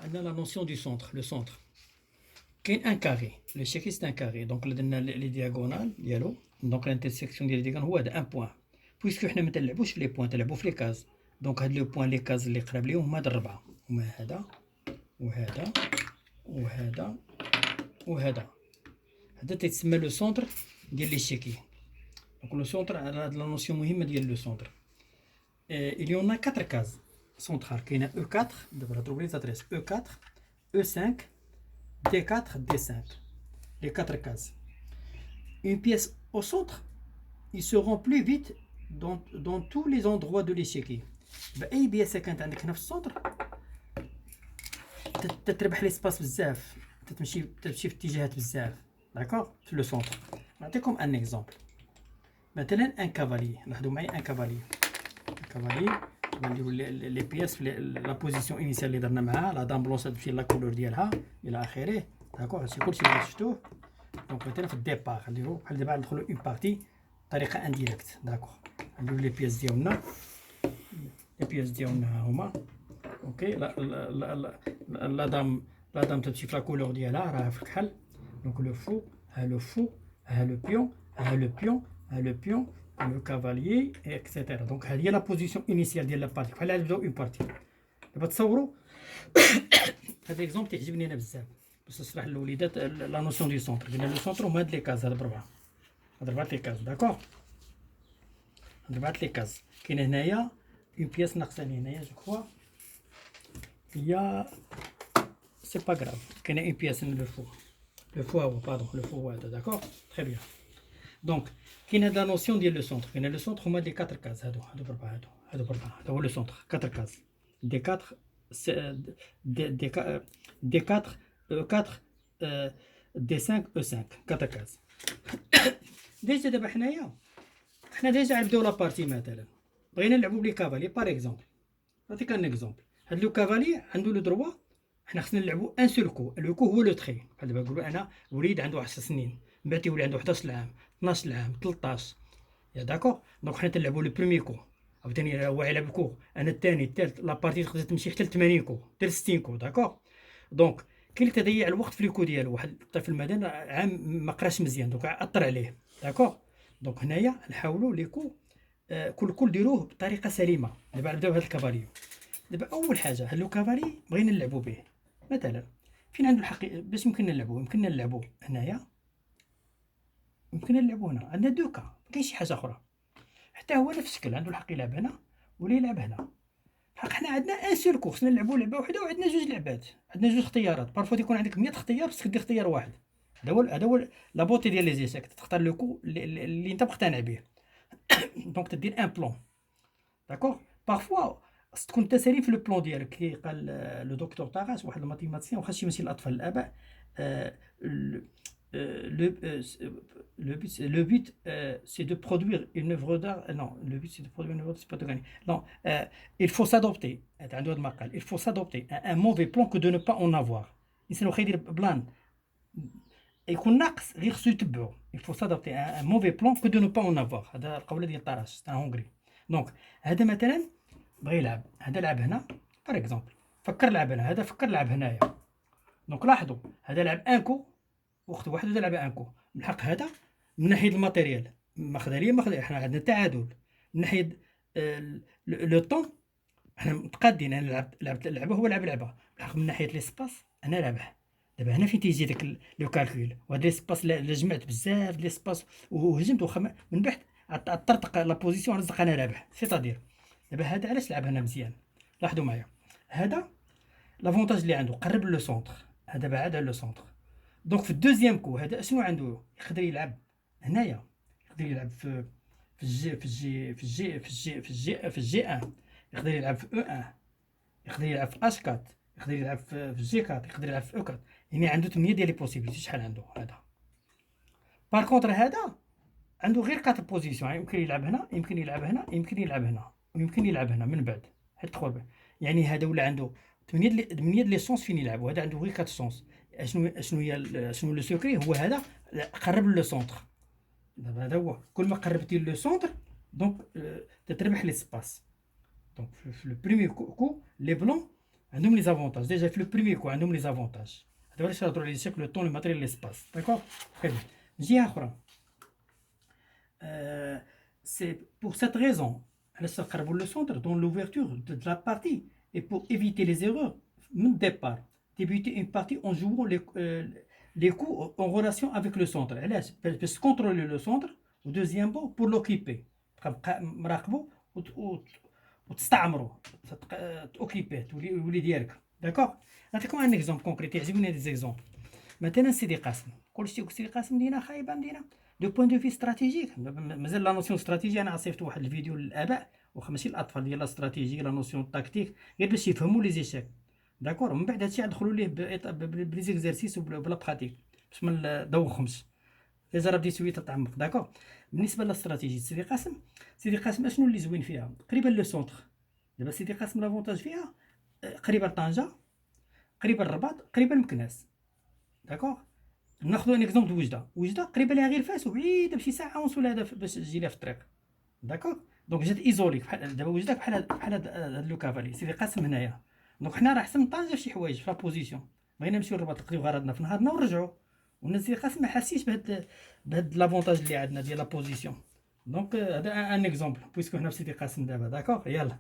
on a la notion du centre, le centre. Qu'il y a un carré. Le chéquier, c'est un carré. Donc, les diagonales, donc l'intersection des diagonales, c'est un point. Puisque nous ne jouons pas les points, nous jouons les cases. Donc, le point, les cases, les crabes, هما ضربة. هما هذا وهذا وهذا وهذا. هذا تسمى le centre ديال l'échiquier. Donc, le centre, la notion مهمة ديال le centre. Il y en a 4 cases centrales. Il y en a E4, vous devez trouver les adresses E4, E5, D4, D5. Les 4 cases. Une pièce au centre, il se remplit vite dans tous les endroits de l'échiquier. أي بياسة كانت عندك هنا في السونتر تتربح l'espace بزاف تمشي في اتجاهات بزاف داكور في لو سونتر. نعطيكم ان اكزومبل مثلا ان كافالي. لاحظوا معايا ان كافالي. الكافالي نديرو لي بياس في لا بوزيسيون انيسيال اللي درنا معاها. لا دام بلونس تمشي لا كولور ديالها الى اخره داكور. هادشي كلشي اللي شفتوه. دونك مثلا في الديبار نديرو بحال دابا ندخلو اون بارتي بطريقه انديريكت داكور. نديرو لي بياس ديالنا. Les pièces ديالنا هما اوكي. لا دام تمشي في لا كولور ديالها راه في الكحل. دونك لو فو لو فو لو بيون لو بيون لو بيون لو كافاليي اكسيتيرا. دونك هذه هي لا بوزيسيون انيسيال ديال لا بارتي. بحال نبداو اون بارتي. دابا تصوروا هذا اكزومبل تعجبني انا بزاف باش نشرح للوليدات لا نوسيون دو سونتر. قلنا لو سونتر هما هاد لي كاز. هاد بربعه هاد 4 لي كاز داكور. هاد 4 لي كاز. كاين هنايا une pièce ناقصاني هنايا جو كخوا. هي سي با غراف. كاينه une pièce لو فو. لو فو هو باردون. لو فو هو هذا داكور. تري بيان. دونك كاين هاد لا نوسيون ديال لو سونتر. كاين لو سونتر هما لي 4 كاز. هادو بربعه. هادو بربعه. هذا هو لو سونتر 4 كاز. دي 4 دي 4 4 دي 5 او 5 4 كاز. ديجا دابا حنا ديجا نبداو لا بارتي. مثلا بغينا نلعبوا بلي كافالي باغ اكزومبل. نعطيك ان اكزومبل. هاد لو كافالي عنده لو دروا. حنا خصنا نلعبوا ان سول كو. لو كو هو لو تخي. بحال دابا نقولوا انا وليد عنده 10 سنين من بعد يولي عنده 11 عام 12 عام 13 يا داكور. دونك حنا تنلعبوا لو بروميي كو. عاوتاني هو يلعب كو انا الثاني الثالث. لا بارتي تقدر تمشي حتى ل 80 كو حتى ل 60 كو داكور. دونك كاين اللي تضيع الوقت في الكو ديالو. واحد الطفل مثلا عام ما قراش مزيان دونك اثر عليه داكور. دونك هنايا نحاولوا لي كو كل ديروه بطريقه سليمه. دابا نبداو بهذا الكافاليو. دابا اول حاجه هاد لو كافالي بغينا نلعبوا به. مثلا فين عنده الحقيقه باش يمكن نلعبوا هنايا. يمكن نلعبوا هنا. عندنا دو كا. ما كاينش شي حاجه اخرى. حتى هو نفس الشكل. عنده الحق يلعب هنا ولا يلعب هنا. حق حنا عندنا ان سول كو. خصنا نلعبوا لعبه وحده وعندنا جوج لعبات. عندنا جوج اختيارات. بارفو يكون عندك 100 اختيار بس كدير اختيار واحد. هذا هو لا بوتي ديال لي زيسيك. تختار لو كو اللي انت مقتنع به. دونك تدير ان بلون داكور. بارفوا تكون انت سليم في لو بلون ديالك. كي قال لو دكتور طاغاس واحد الماتيماتيسيان واخا شي ماشي الاطفال الاباء. Le but c'est de produire une œuvre d'art. Non, le but c'est de produire une œuvre d'art, c'est pas de gagner. Non, il faut s'adopter. Il faut s'adopter un mauvais plan que de ne pas en avoir. الانسان واخا يدير بلان يكون ناقص غير خصو يتبعو. il faut s'adapter à un mauvais plan que de ne pas en avoir. هذا القولة ديال طراش تاع هونغري. دونك هذا مثلا بغى يلعب. هذا لعب هنا باغ اكزومبل. فكر لعب هنا. هذا فكر لعب هنايا. دونك لاحظوا هذا لعب ان كو وقت واحد وهذا لعب ان كو. من حق هذا من ناحيه الماتيريال ماخذها ليا حنا عندنا تعادل. من ناحيه لو طون حنا متقادين. انا لعبت اللعبه هو لعب لعبه. بالحق من ناحيه ليسباس انا رابح. دابا هنا فين تيجي داك لو كالكول. وهاد ليسباس لا جمعت بزاف ليسباس وهجمت واخا من بعد طرطق لا بوزيسيون رزق انا رابح. سيتادير دابا هذا علاش لعب هنا مزيان. لاحظوا معايا هذا لافونتاج اللي عنده قرب لو سونتر. هذا بعد على لو سونتر. دونك في الدوزيام كو هذا شنو عنده. يقدر يلعب هنايا. يقدر يلعب في الجي 1. يقدر يلعب في او 1. يقدر يلعب في اش 4. يقدر يلعب في جي 4. يقدر يلعب في او 4. يعني عنده 8 ديال لي بوسيبيليتي. شحال عنده هذا. بار كونتر هذا عنده غير 4 بوزيسيون. يمكن يلعب هنا يمكن يلعب هنا يمكن يلعب هنا ويمكن يلعب هنا من بعد حتى تدخل. يعني هذا ولا عنده 8 لي سونس فين يلعب. وهذا عنده غير 4 سونس. شنو لو سيكري هو هذا قرب لو سونتر. دابا هذا هو كل ما قربتي لو سونتر دونك تتربح ليسباس. دونك في لو بريمي كو لي بلون عندهم لي زافونتاج ديجا في لو بريمي كو عندهم لي زافونتاج. هذا علاش نهضروا على لي سيكل لو طون لو ماتيريال ليسباس. داكوغ تري بيان. من جهه اخرى سي بور سيت ريزون علاش نقربوا لو سونتر دون لوفرتور دو لا بارتي اي بور ايفيتي لي زيرور من الديبار débuter une partie en jouant les coups en relation avec le centre. علاش باش كونترولي لو سونتر و دوزيام بون بور لوكيبي تبقى مراقبو وتستعمرو توكيبيه تولي ديالك. داكوغ نعطيكم ان اكزومبل كونكريت يعجبني هاد زيكزومبل. مثلا سيدي قاسم كلشي سيدي قاسم مدينه خايبه مدينه دو بوين دو في استراتيجيك. مازال لا نوسيون استراتيجي انا صيفط واحد الفيديو للاباء واخا ماشي الاطفال ديال لا استراتيجي لا نوسيون تاكتيك غير باش يفهموا لي زيشيك. داكور من بعد هادشي ندخلوا ليه بلي زيكزارسيس وبلا براتيك باش ما ندوخهمش. ديجا راه بديت شويه تتعمق. داكور بالنسبه للاستراتيجي سيدي قاسم، سيدي قاسم اشنو اللي زوين فيها؟ قريبه لو سونتر. دابا سيدي قاسم لافونتاج فيها قريبه لطنجه، قريبه للرباط، قريبه لمكناس. داكور ناخذ ان اكزومبل وجده قريبه ليها غير فاس وبعيده بشي ساعه ونص ولا هذا باش تجي ليها في الطريق. داكور دونك جات ايزوليك بحال دابا وجده بحال هاد لو كافالي. سيدي قاسم هنايا دونك حنا راه احسن من طنجه في شي حوايج في لا بوزيسيون. بغينا نمشيو للرباط نقضيو غرضنا في نهارنا ونرجعوا. والناس سيدي قاسم ما حاسيش بهاد لافونتاج اللي عندنا ديال لا بوزيسيون. دونك هذا ان اكزومبل بويسكو حنا في سيدي قاسم دابا. داكور يلا.